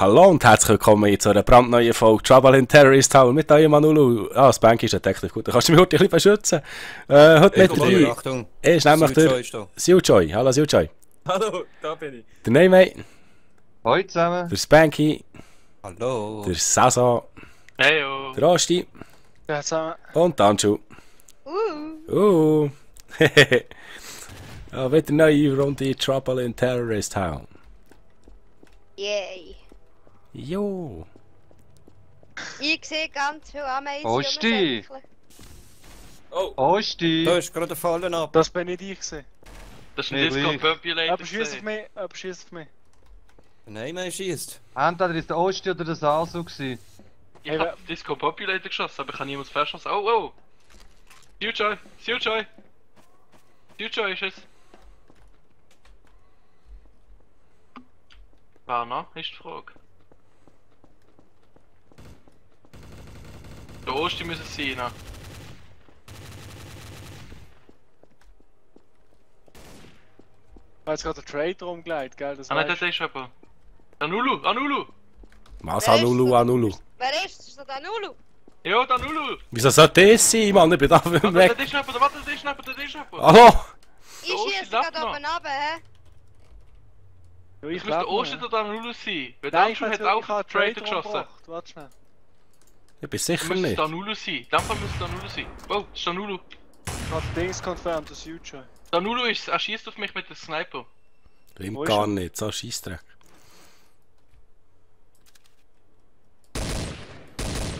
Hallo und herzlich willkommen zu einer brandneuen Folge Trouble in Terrorist Town mit eurem Manulu. Ah, das Bank ist Detective. Gut, dann kannst du mich heute ein bisschen beschützen. Heute mit dabei Achtung, ist nämlich der Siljoy. Hallo Siljoy. Hallo, da bin ich. Der Neymate. Hallo zusammen. Der Spanky. Hallo. Der Sasa. Heyo. Der Asti. Ja, zusammen. Und der Anschu. Ja, wieder eine neue Runde Trouble in Terrorist Town. Yay. Jo. Ich sehe ganz viel Ameisen. Osti. Oh, Osti. Da ist gerade der Fallen ab. Das bin nicht ich gewesen. Das ist Nee, ein Disco ich. Populator. Aber schießt auf mich. Nein, man schießt. Entweder ist der Osti oder der Sasu gewesen. Ich hab Disco Populator geschossen, aber ich kann niemals verschossen. Oh, oh! Siljoy! Siljoy! Siljoy ist es. Wer noch? Ist die Frage. Der Osti müssen es sein. Ne? Ich habe jetzt gerade den Trader umgelegt, gell? Das Nein, das ist jemand. Anulu! Anulu! Was Anulu, Anulu? Wer ist das? Ist das der Nulu? Ja, Anulu! Wieso soll das sein, Mann? Ich bin da Warte, weg. das ist jemand, warte, das ist jemand, das ist jemand! Hallo? Ich Osti schieße lebt gerade noch. oben runter, hä? Ja, Ich ich muss der lebe Osti noch. oder Anulu sein. Weil der Nein, Anschu hat auch einen Trader geschossen. Warte schnell. Ich bin Dann sicher müsste es nicht. der Anulu sein. In dem Fall müsste es der Anulu sein. Oh, das ist der Anulu. Ich habe Dings confirmed, das Future. Der Anulu ist, er schießt auf mich mit dem Sniper. Ihm Wo ist gar er? nicht, so Scheissdreck.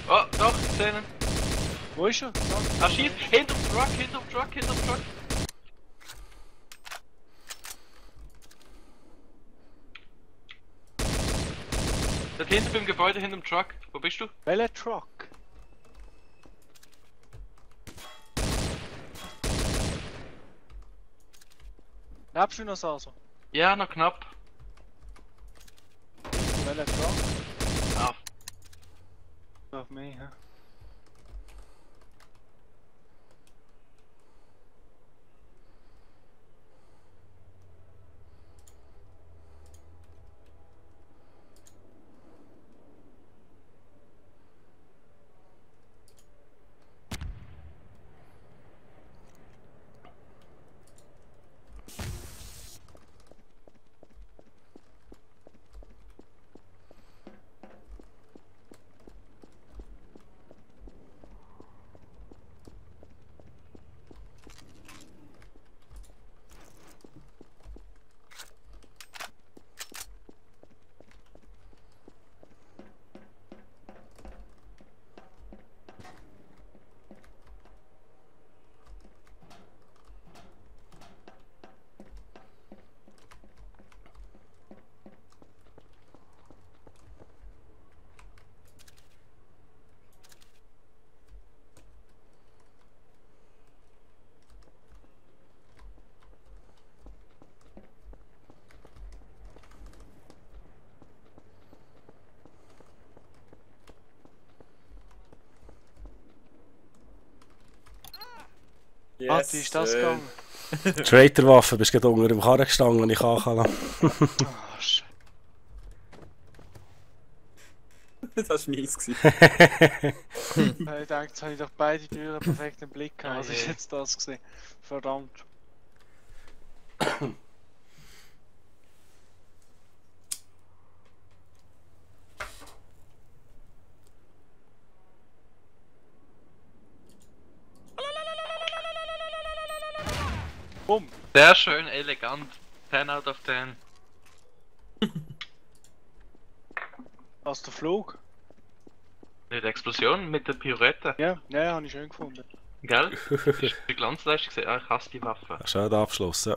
Oh, doch, ich sehe ihn. Wo ist er? Er schießt hinterm Truck, hinterm Truck, hinterm Truck. Dort hinten beim Gebäude, hinterm Truck. Wo bist du? Welcher Truck? Nebst du noch Saso? Ja, noch knapp. Welcher Truck? Ah, Auf mich, hä? yes, Wie ist das gegangen? Traitorwaffe, bist gerade unter dem Karren gestanden, ich ankann. Ah, shit. das war mies. Ich denke, jetzt habe ich doch beide Türen perfekt im Blick gehabt. Was ist jetzt das gewesen? Verdammt. Bumm! sehr schön, elegant. 10 out of 10. Aus der Flug? Nicht Explosion mit der Pirouette. Ja, ja, habe ich schön gefunden. Gell? Das ist die Glanzleistung gesehen. Ah, ich hasse die Waffe. Schön Abschluss, ja.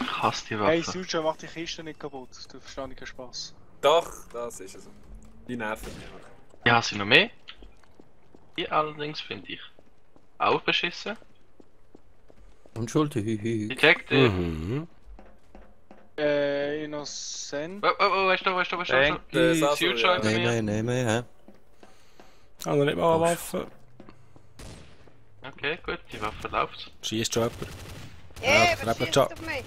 Ich hasse die Waffe. Hey, Suja, mach die Kiste nicht kaputt. Du verstehst nicht keinen Spaß. Doch, das ist es. Die nerven mich einfach. Ja, sind noch mehr? Die allerdings finde ich auch beschissen. Unschuldig. Detective. Mhm. Innocent. Oh, oh, oh, weißt du, weißt du, weißt du, weißt Denkt, du? Sasu, Suit ja. schon bei mir. Nein, hä? Ah, noch nicht mal eine Waffe. Okay, gut, die Waffe läuft. Schießt schon jemand. Ey, der was hat schießt schon- auf mich?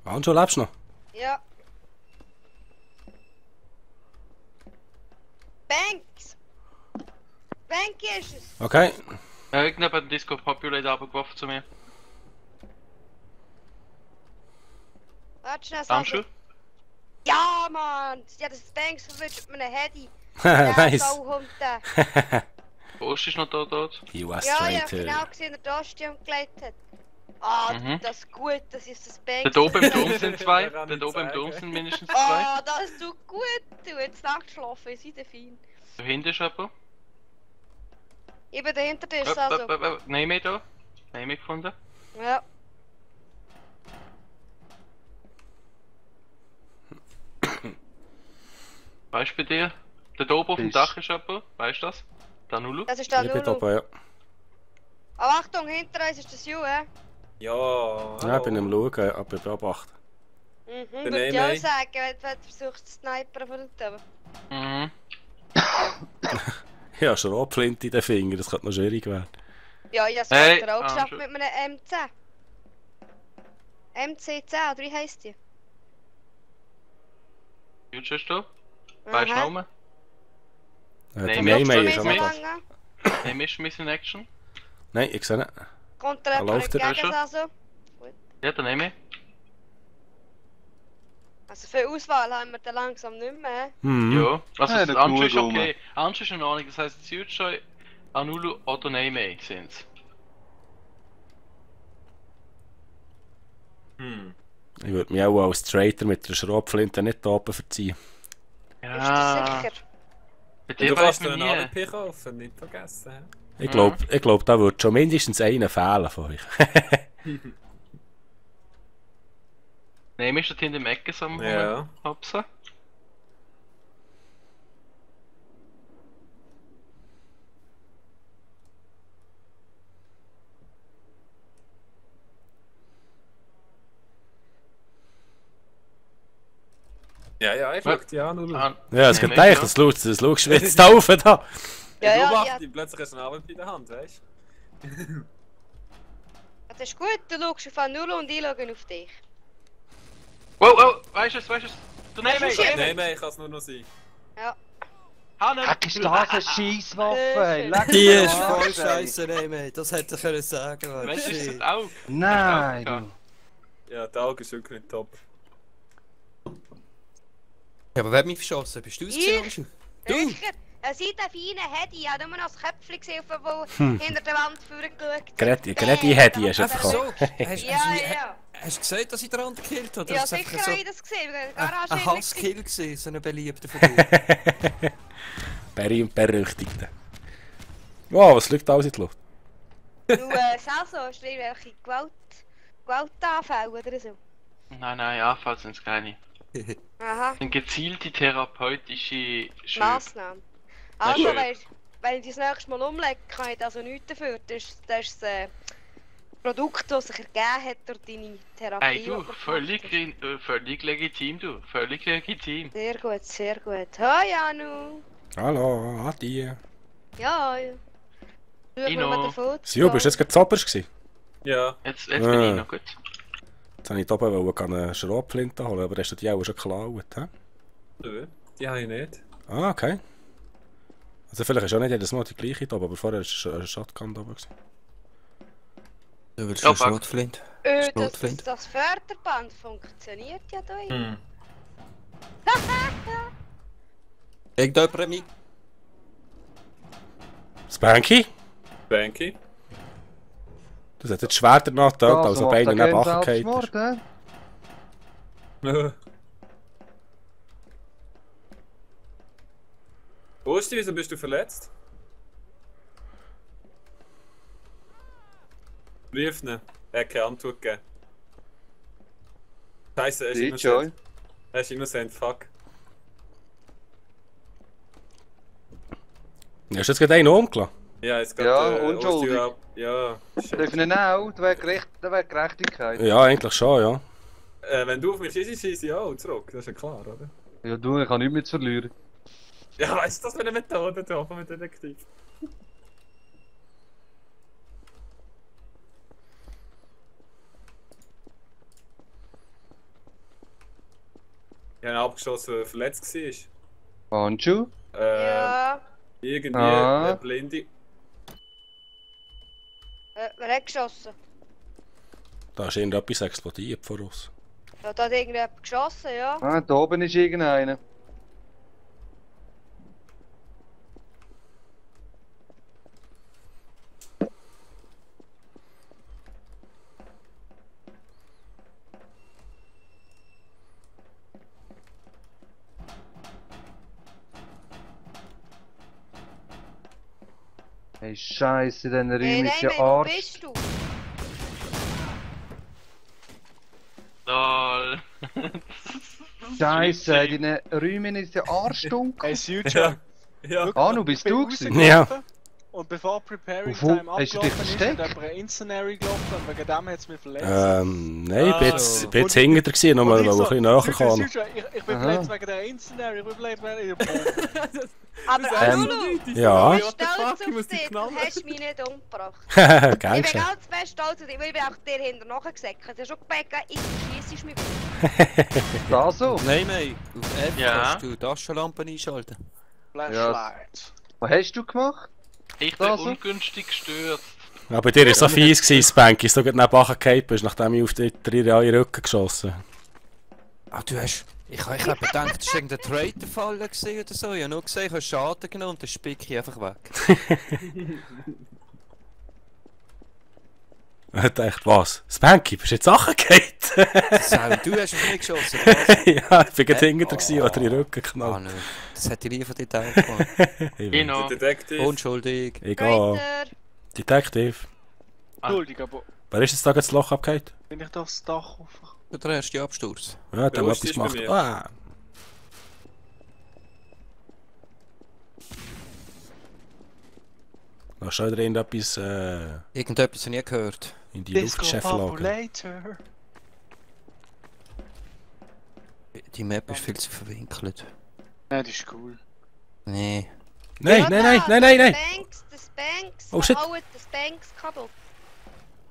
Anjo, lebst du noch? Ja. Banks! Banky ist es! Okay. Irgendjemand hat den Disco Populate abgeworfen zu mir. Warte schnell, Dankeschön. Sascha. Ja, Mann! Ja, das Banks verwünscht mit einem Hedy. Der Nice. Sauhund, der. Ost ist noch da dort. US Ja, ja, Traitor. genau gesehen, der Dostium gelegt hat. Ah, Mhm. das ist gut, das ist das Banks. Dort oben im Turm sind zwei. Kann Dort ich oben im sagen. Turm sind mindestens zwei. Ah, das tut gut, du. Jetzt Nacht schlafen, ist wieder fein. Da hinten ist jemand. Ich bin dahinter dir, also. Nehme ich da. Nehme ich gefunden. Ja. Weißt du bei dir? Dort oben auf dem Ist- Dach ist jemand. Weißt du das? Da Nulu. Das ist der Ich bin Lulu. oben, ja. Aber Achtung, hinter uns ist das Ju, hä? Ja, Ja, ich bin am Schauen, ja, aber beobachten. Würde ich Nehme auch ich. sagen, wenn du versuchst zu snipern von dort oben. Mhm. Ja, schon Rotflinte in den Fingern, das könnte noch schwierig werden. Ja, ich habe es Hey, heute auch geschafft schau. mit einem M10. MC10, oder wie heisst die? Future ist da. Weißt du noch rum? Der Nein, May wir May haben ist schon auch mit- noch lang da. an. Nehme ich Miss in Action. Nein, ich sehe nicht. Kommt da Da jemand läuft er entgegen, schon. also? Ja, dann nehme ich. Also für Auswahl haben wir da langsam nicht mehr. hä? Mhm. Ja. Also Ja, das der Anschluss ist Kuh okay. Anschluss ist in Ordnung. Das heisst, Future, Anulu oder Neme sind's. Ich würde mich auch als Traitor mit der Schrotflinte nicht da oben verziehen. Bist du sicher? Bei Du dir weiß kannst man einen nie. AWP kaufen, nicht vergessen. hä? Ich glaub, da würde schon mindestens einer fehlen von euch. Neme ist dort hinten im Ecken so am Ja. Hopsen. Ja, ich schau die an. Lulu. Ah, Ja, es Nehme geht echt, ich, das schaust du jetzt da rauf da. Ja, ja, Beobachte ja. dich, plötzlich hast du einen AWP in der Hand, weißt Das ist gut, du schaust auf Null und ich schaue auf dich. Wow, wow, weißt du es, weißt du es? Du Neme! Weißt du es? du? Nein, kann es nur noch sein. Ja. Hanne! Heck, ist das eine Scheisswaffe, ey. Leck Die mich ist am voll Arsch, ey. scheiße, nein, das hätte ich können sagen. Mann. Weißt du, ist Shit. das auch? Nein, Ja. du. Ja, der Auge ist wirklich nicht top. Ja, aber wer hat mich verschossen? Bist du es Ich? gewesen? Du? Sicher. Er sieht einen feinen Hedy, ich habe nur noch das Köpfchen gesehen, wo hinter der Wand vorgeschaut Greti Hedy hast du Ach einfach so, bekommen. hast du gesagt, dass ich den anderen gekillt habe? Ja, Oder ist es einfach sicher so habe ich das gesehen, weil die ein Garage Hasskill gewesen, so ein beliebter von dir? Berüchtigte. Wow, was liegt alles in der Luft? Du, Sasso, hast du irgendwelche Gewaltanfälle oder so? Nein, Anfall sind es keine. Aha, Das sind gezielte therapeutische Schübe. Massnahmen. Na Also, schön. wenn ich das nächste Mal umlege, kann ich also nichts dafür. Das ist das Produkt, das sich ergeben hat durch deine Therapie. Hey die du, gemacht völlig, hast. völlig legitim du, völlig legitim. Sehr gut, sehr gut. Hoi, Janu. Hallo, Adi. Ja, ja. Schauen wir Ino. mal davon. Sio, bist du jetzt gerade Zoppers gewesen? Ja. Jetzt bin ich noch gut. Jetzt wollte ich da oben eine Schrotflinte holen, aber hast du die auch schon geklaut, hä? Nö, die habe ich nicht. Ah, okay. Also vielleicht ist auch nicht jedes Mal die gleiche da, aber vorher war ein Shotgun da oben. gewesen. Du willst Ja, einen fuck. Schrotflint? Das Schrotflinte. Förderband funktioniert ja da. Hm. Irgendjemand mich? Spanky? Banky. Das hat jetzt Schwerter nachgetönt, also bei ihnen neben Achen Mord, hä? Osti, wieso bist du verletzt? Ruf ihn. Er hat keine Antwort gegeben. Scheiße, er ist DJ. innocent. Er ist innocent, fuck. Hast du jetzt gerade einen umgelassen? Ja, jetzt Ja, geht unschuldig. Ja, shit. Darf ich ihn auch? Das wäre Gerechtigkeit. Ja, eigentlich schon, ja. Wenn du auf mich schießt, schieße ich auch zurück. Das ist ja klar, oder? Ja, du, ich habe nichts mehr zu verlieren. Ja, was ist das für eine Methode da vom Detektiv? Ich habe abgeschossen, weil er verletzt war. Handschuh? Ja. Irgendwie Ah. eine Blinde. Wer hat geschossen? Da ist irgendetwas explodiert vor uns. Ja, da hat irgendjemand geschossen, ja. Ah, da oben ist irgendeiner. Hey, Scheiße, in diesen Räumen ist ja Wo Arsch. bist du? Lol. Scheiße, in diesen Räumen ist ja Arschdunkel. Hey, Sujo, Ja. Anu, bist du ich bin gewesen? Ja. rausgelaufen Und bevor Preparing Wo- Time hast du dich abgelaufen ist, versteckt? hat jemand ein Incenary gelaufen und wegen dem hat es mich verletzt. Nein, ich bin jetzt, Ah. bin jetzt hinter dir gewesen, nochmal, Und ich weil ich ein bisschen näher Sujo, kam. Sujo, ich bin Aha. verletzt wegen der Incenary, ich bin verletzt wegen der Bombe. Aber Lulu, Ja. ich bin stolz ich auf muss die dich, du knallen. hast mich nicht umgebracht. Ich Gern bin geschehen. ganz fest stolz auf dich, weil ich bin auch dir hinterher nachgesäckert. Du hast schon gebeten, ich schiesse mich. Da so. Nein, nein. Auf F Ja. kannst du Taschenlampen einschalten. Flashlight. Was hast du gemacht? Ich bin Also? ungünstig gestürzt. Ja, bei dir war es so fies, gewesen, Spanky, dass du gerade neben gefallen bist, nachdem ich auf die 3 Jahre in den Rücken geschossen habe. Ah, du hast... Ich habe gedacht, das war irgendein Traitor-Fall gewesen oder so. Ich habe nur gesehen, ich habe Schaden genommen und dann spick ich einfach weg. Ich dachte, was? Spanky, bist du jetzt Sachen gefallen? Sau, du hast mich nicht geschossen. Was? Ja, ich bin gerade hinter dir gewesen, oder in den Rücken Ah, geknallt. nein. Das hätte ich nie von dir gedacht. Mann. Ich Genau. Der Detektiv. Unschuldig. Egal. Traitor. Detektiv. Entschuldigung, aber Wer ist jetzt da das Loch abgehakt? bin ich da aufs Dach rauf? Der erste Absturz. Ja, der hat Lust etwas ist bei gemacht. mir. Ah. Da ist schon wieder irgendetwas Irgendetwas habe ich nie gehört. in die Luft scheffeln. Populator. Die Map ist viel zu verwinkelt. Ja, das ist cool. Nee. Nein, nein, nein, nein, nein, nein! Das Banks. Oh, shit. Das Banks-Kabel.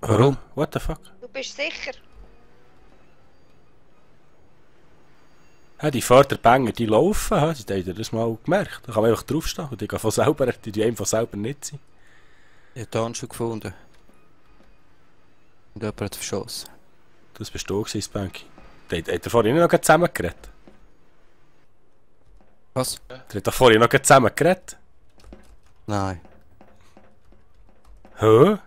Warum? What the fuck? Du bist sicher. Ja, die Förderbanger, die laufen, ha? Die haben das mal gemerkt. Da kann man einfach draufstehen und die gehen von selber, die einem von selber nicht sein. Ich habe die Handschuhe gefunden. Und jemand hat verschossen. Das bist du gewesen, Spanky. Der hat vorhin noch zusammen geredet. Was? Der hat doch vorhin noch zusammen geredet. Nein. Hä?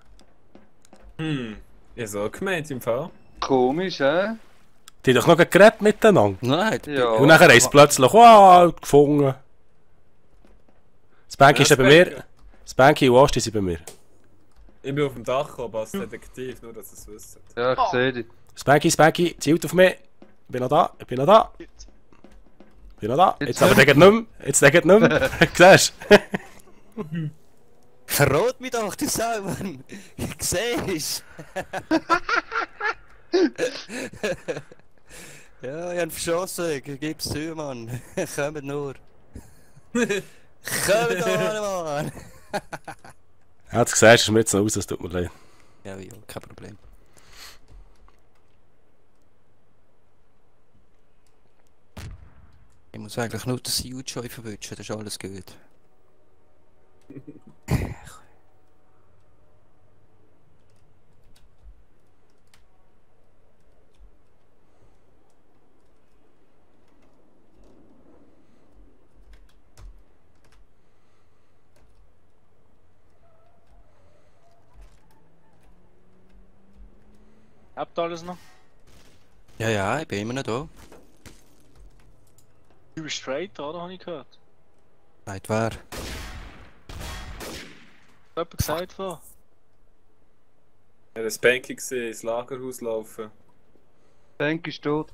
Ja, so gemeint im Fall. Komisch, hä? Die haben doch noch geredet miteinander. Nein, Ja. Und nachher haben sie plötzlich, wow, gefunden. Spanky ist ja bei mir. Spanky und Asti sind bei mir. Ich bin auf dem Dach oben als Detektiv, nur dass ihr es wisst. Ja, ich sehe dich. Spanky, zielt auf mich. Ich bin noch da, ich bin noch da. Ich bin noch da. Jetzt aber der geht nicht mehr. Jetzt der geht nicht mehr. Siehst du? Verrat mich doch, du Sau, Mann! Ich seh's! Ja, ich hab verschossen, gib's zu, Mann! Kommt nur! Kommt nur, Mann! Ja, jetzt siehst du, ist mir jetzt noch raus, es tut mir leid. Ja, ja, kein Problem. Ich muss eigentlich nur den Sea-Joy verwünschen, das ist alles gut. Habt ihr alles noch? Ja, ja, ich bin immer noch da. Du bist straight, oder? Habe ich gehört. Weit wer? Hat jemand gesagt vor? Ich habe das Banky gesehen, ins Lagerhaus laufen. Bank ist tot.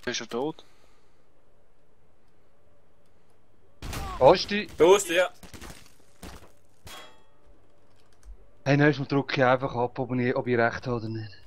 Bist du tot? Asti, Du hast ja. hey, nächstes Mal drücke ich einfach ab, ob ich recht habe oder nicht.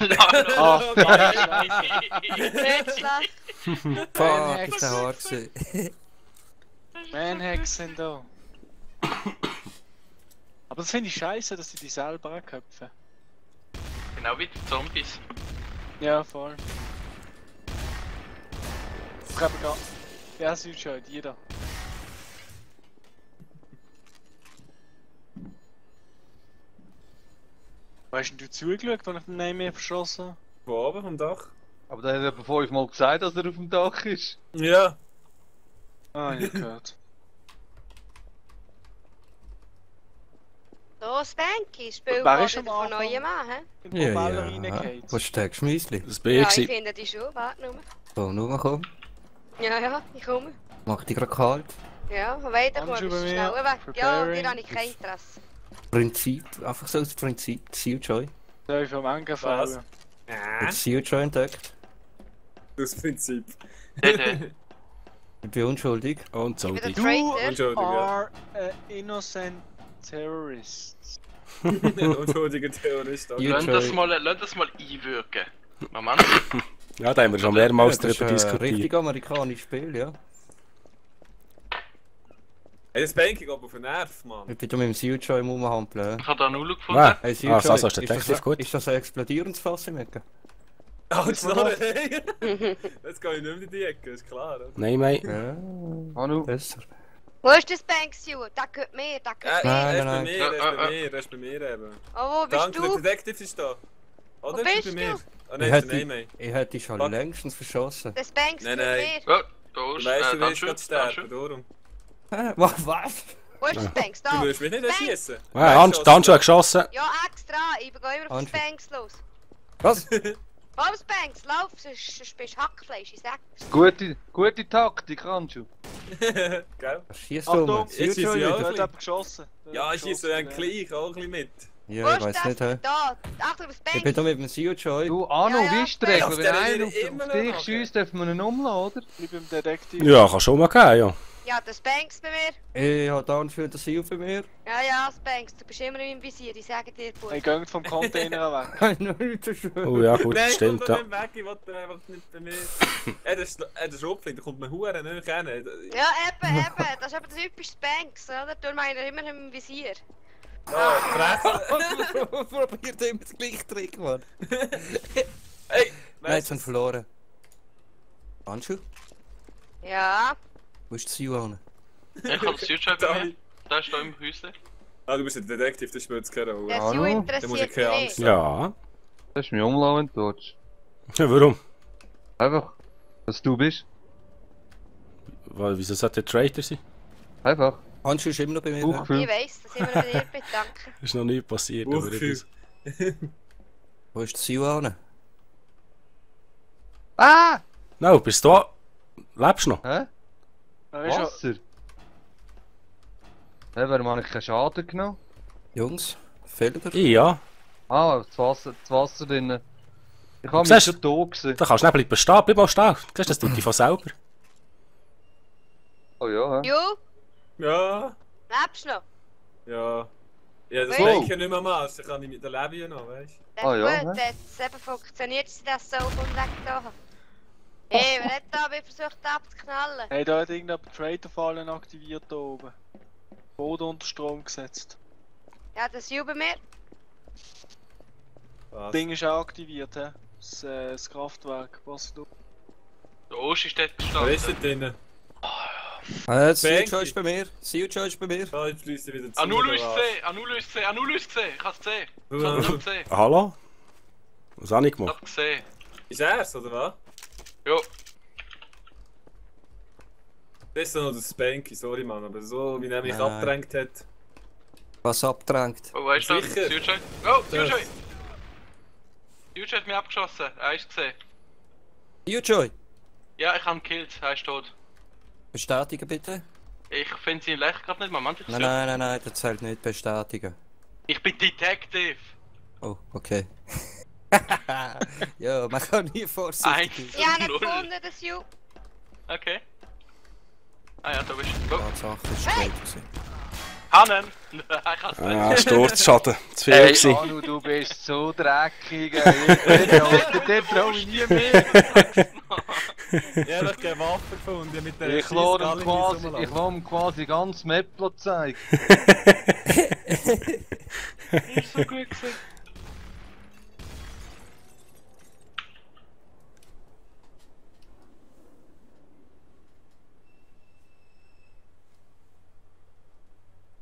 Ah, Nicht schlecht. Fuck, ist der hart gewesen. Manhacks sind da. Aber das finde ich scheiße, dass sie die selber anköpfen. Genau wie die Zombies. Ja, voll. Ich habe gar... Ja, es ist schon, die da. Weißt du zugeschaut, wenn ich den Name verschossen habe? Von oben vom Dach? Aber der hat etwa 5-mal gesagt, dass er auf dem Dach ist. Ja. Ah, ich hab gehört. So, Spanky, spiel Wer mal ist am wieder von Anfang? neuem an, hä? In den Ja, Propeller ja. reingehauen. Was ist der Geschmiesli? Das bin Ja, ich. ich finde die schon, warte nur. So, nur komm. Ja, ich komme. Mach dich gerade kalt. Ja, weiter, komm, Handschuhe bist du bei mir. schneller weg. Ja, Preparing. dir habe ich kein Interesse. Prinzip, einfach so das Prinzip. Sealjoy. Soll ich vom Anker Was? fallen? Mit Sealjoy entdeckt. Das Prinzip. Ich bin unschuldig. Und so Ich bin die. der Traitor. Entschuldigung. Are a innocent terrorists. Unschuldiger Terrorist. Okay. Ja. Lass das mal einwirken. Moment. Ja, da haben wir schon mehrmals Das ist darüber ein diskutiert. richtig amerikanisches Spiel, ja. Hey, das Banking geht auf den Nerv, Mann. Ich bin da mit dem Sealjoy im Umhampeln. Ich habe da Null gefunden. Ah, Hey, ah, Sasa ist ist Detektiv, das, gut. ist das ein explodierendes Fass im Ecken? Oh, jetzt noch nicht. Jetzt gehe ich nicht mehr in die Ecke, ist klar. Oder? Nein, mei. Ja, Manu. besser. Wo ist das Bank-Suit? Das gehört mir, das gehört mir. Nein, Er ist nein, bei mir, er ist bei mir, er ist bei mir eben. Oh, wo bist Danke, der du? Detektiv ist da. Oder? Wo Ist bist bei mir? du? Ah, Ich nein, ist hätte, der Name. ich hätte dich schon Fuck. längstens verschossen. Das Bank Nein, gehört nein. mir. Ja, da Du ist weißt, du willst Dankeschön, gerade sterben, Dankeschön. darum. Was? Wo ist das Bank? Du Da. willst mich nicht Banks. erschießen. Ah, Handschuhe geschossen. Ja, extra. Ich gehe immer auf das Handschuhe. Banks los. Was? Komm, das Banks, lauf, sonst bist du Hackfleisch, ich sag's. Gute Taktik, Handschuh. Gell? Schießt Achtung, du jetzt schieße ich Da auch. hat bisschen. jemand geschossen. Da Ja, hat ich schieße geschossen, dann gleich auch ein bisschen mit. Ja, Wo ich ist weiß das? nicht, hä? Da, Achtung, das Ich bin Banks. da mit dem Sealjoy. Du, Anu, Ja, ja, wie ist die Regel? auf Wenn der einer Linie auf immer noch dich machen. schiesst, darf man ihn umladen, oder? Bleib im Detektiv. Ja, kann schon mal gehen, ja. Ja, das Banks bei mir. Ich habe da für das Seal für mir. Ja, das Banks, du bist immer im Visier, ich sage dir, Bub. Er geht vom Container weg. Noch nicht so schön. Oh ja, gut, Nein, stimmt, komm ja. doch nicht weg, ich wollte einfach nicht bei mir. Der Schrupfling, da kommt man Huren nicht kennen. Ja, eben, das ist aber typisch Banks, oder? Du meinst immer im Visier. Ah, Fresse. Probiert immer den gleichen Trick, Mann. Hey, Nein, jetzt haben wir verloren. Handschuh? Ja, Wo ist das Seal an? Ich habe das Südschau bei mir. Der ist da im Häuschen. Ah, du bist ein Detektiv, das spielt keine Rolle. der Hallo? Sue Da muss ich interessiert keine mich Angst nicht. Ja. Das ist mich umladen, wenn du willst. Ja, warum? Einfach. Was du bist. Wieso sollte der Traitor sein? Einfach. Handschuh ist immer noch bei mir. hä? Ich Bauchgefühl. weiss, dass ich mir bei dir bedanke. Ist noch nie passiert. aber Bauchgefühl. das- Wo ist das Seal an? Ah! No, bist du da? Lebst du noch? Hä? Er ist ja... Wasser? Hä, warum habe ich keinen Schaden genommen? Jungs, fehlt ihr? Ja. Ah, das Wasser drin. Ich habe mich Siehst- schon tot gesehen. Da kannst du nicht bleiben stehen. Bleib mal stehen. Siehst du, das tut dich von selber. Oh ja, hä? Ju, Ja, lebst du noch? ja. Ja, das Wow. denke ich nicht mehr mal, dann kann ich mit der Leben ja noch, weißt du? Ah, ja, Gut, hä? jetzt eben funktioniert es, dass so von weg da haben. Hey, wer hat da versucht abzuknallen? Hey, da hat irgendjemand Traitor-Fallen aktiviert da oben. Boden unter Strom gesetzt. Ja, das Ju bei mir. Das Was? Ding ist auch aktiviert, hä? Das Kraftwerk, was du... Der Ost ist dort Wer ist gestanden. denn drinnen? Sealjoy ist bei mir. Sealjoy ist bei mir. Ah, jetzt schließt er wieder zu. Anu ist gesehen, Anu ist gesehen, Anu ist gesehen. Ich hab's gesehen. Ich hab's Ja. nicht gesehen. Hallo? Was habe ich Ich gemacht? hab's gesehen. Ist er's, oder was? Ja. Das ist noch das Spanky, sorry Mann, aber so wie er mich Nein. abgedrängt hat. Was abgedrängt? Oh, weißt du? Sicher? Südschau. Oh, Das- Südschau. Südschau hat mich abgeschossen. Er ist gesehen. Sealjoy! Ja, ich hab ihn gekillt. Er ist tot. Bestätigen bitte? Ich finde sie leicht gerade nicht. Moment, ich Nein, nein, nein, nein, das zählt nicht bestätigen. Ich bin Detective. Oh, okay. Ja, man kann nie vorsichtig Ich habe ihn 1-0. gefunden, das Ju. Okay. Ah ja, da bist du. Oh, sein. Tatsache ist straight gewesen. Hannen! Ich kann es nicht. Ah, Sturzschaden. Zu viel Ey, gewesen. Anu, du bist so dreckig. Der trau ich nie mehr. Ehrlich, keine Waffe gefunden mit der Ich will ihm quasi ganz Mapplot zeigen. Ist so gut gewesen.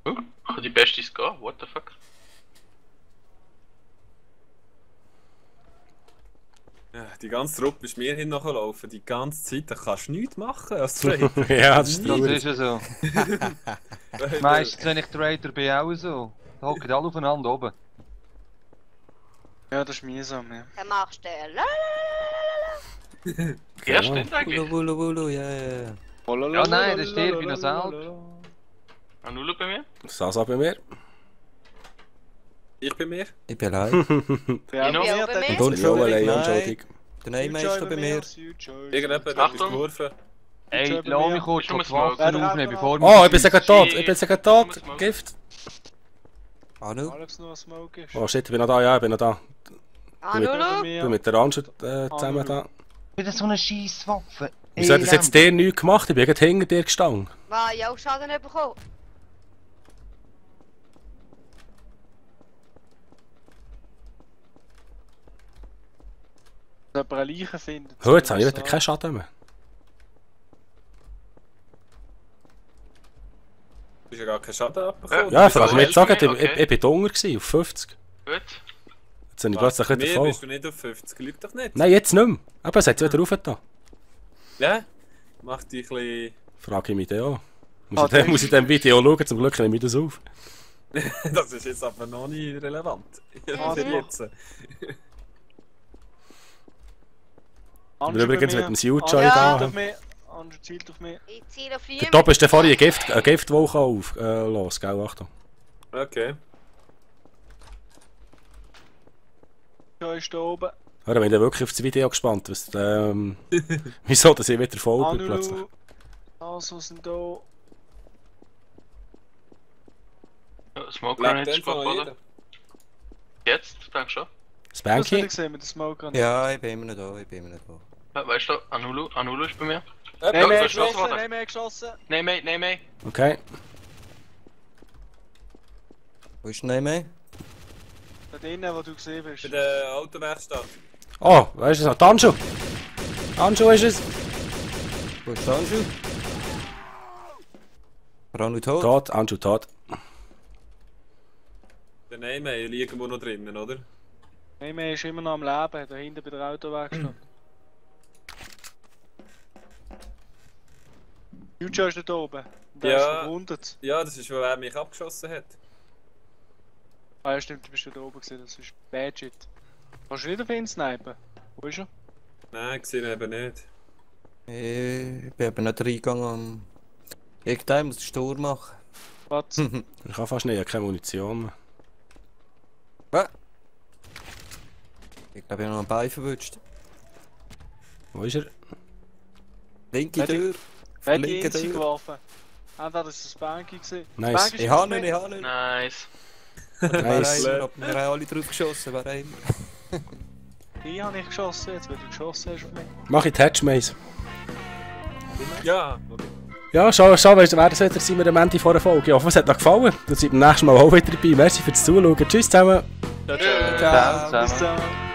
Oh, ich habe die beste Ska, what the fuck? Ja, die ganze Truppe ist mir hin nachgelaufen, die ganze Zeit, da kannst du nichts machen als Trader. Ja, das ist Das traurig. ist ja so. Meistens, wenn ich Trader bin, auch so. Da hocken alle aufeinander oben. Ja, das ist mühsam, ja. Dann machst du lalalala. Ja, stimmt eigentlich. Wulu, wulu, ja, ja. Ja, nein, das stirbt noch selbst. Anulu bei mir? Sasa bei mir. Ich bin mir. Ich bin allein. Ja, Genau. Ja, bei mir. Und Unschuldig, nein. unschuldig. Der Neymeister bei mir. Irgendjemand hat Achtung. etwas geworfen. Ey, lass mich kurz Ist nur die ein Smoke. Waffen aufnehmen, bevor Oh, ich bin sogar tot. Shit. Ich bin sogar tot. Gift. Anu? Alex noch ein Smoke ist. Oh shit, ich bin noch da. Ja, ich bin noch da. Anulu? Ich bin mit der Anschut zusammen da. Wieder so eine Scheisswaffe. Wieso hat das jetzt dir nichts gemacht? Ich bin gerade hinter dir gestanden. War ja auch Schaden bekommen. Wenn jemand eine Leiche findet. Oh, jetzt habe ich wieder keinen Schaden mehr. Du hast ja gar keinen Schaden abbekommen. Ja, ich frage mich jetzt sagen, Okay. ich bin dunkel gewesen, auf 50. Gut. Jetzt sind ich Was, plötzlich bei wieder mir voll. bist du nicht auf 50, lügt doch nicht. Nein, jetzt nicht mehr. Aber es hat wieder raufgetan. Ja? Mach dich ein bisschen... Frage ich mich dann auch. Muss ich dem Video schauen? Zum Glück nehme ich das auf. Das ist jetzt aber noch nicht relevant. Für jetzt. Und übrigens mit dem Suitjoy Ja. da. Andrew zielt auf mich. Ich ziele auf Der ihn. Top ist der vorhin eine Giftwolke auf. Los, gell, Achtung. Okay. Ja, ist da oben. Ja, da bin ich wirklich auf das Video gespannt. Was, wieso, dass ich wieder voll bin plötzlich. Anulu. Also sind da. Smoke Lebt Grenade den ist von kaputt. jeder. Jetzt? Denk schon. Das habe Spanky? ich gesehen mit dem Smoke an. Ja, ich bin immer noch da, ich bin immer noch da. Weißt du, Anulu ist bei mir. Nein, Ja, mehr verschlossen geschossen, worden. nein, mehr geschossen. Nein. Okay. Wo ist der Neymar? Da drinnen, wo du gesehen bist. Bei der Autowerkstatt. Oh, weißt du es noch? Tanju! Tanju ist es! Wo ist der Anju? Ranu tot? Tot, Anju tot. Der Name liegen wir noch drinnen, oder? Nein, mehr ist immer noch am Leben, da hinten bei der Autowerkstatt. Future ist nicht oben. Der ist Ja. verwundet. Ja, das ist, weil er mich abgeschossen hat. Ah ja, stimmt, du bist da oben gewesen, das ist bad shit. Kannst du nicht auf ihn snipen? Wo ist er? Nein, gesehen eben nicht. Ich bin eben nicht reingegangen. Irgendein muss den Sturm machen. Was? Ich kann fast nicht, ich habe keine Munition mehr. Ich glaube, ich habe noch einen Bein verwünscht. Wo ist er? Linke Hätte ich- Tür. Wer hat die Linke einzige Tür. geworfen? Entweder das ist ein Spanky gewesen. Nice. Spanky ist Ich habe auf nicht, mich. ich habe nicht. Nice. Wer Nice. immer, aber wir haben alle drauf geschossen, wer immer. Ich habe nicht geschossen jetzt, weil du geschossen hast auf mich. Mach ich die Hatchmaze. Ja, Ja, schau, weißt du, wer das wieder sind wir am Ende vor der Folge. Ich hoffe, es hat euch gefallen. Dann seid beim nächsten Mal auch wieder dabei. Merci fürs Zuschauen. Tschüss zusammen. Ciao, Bis dann.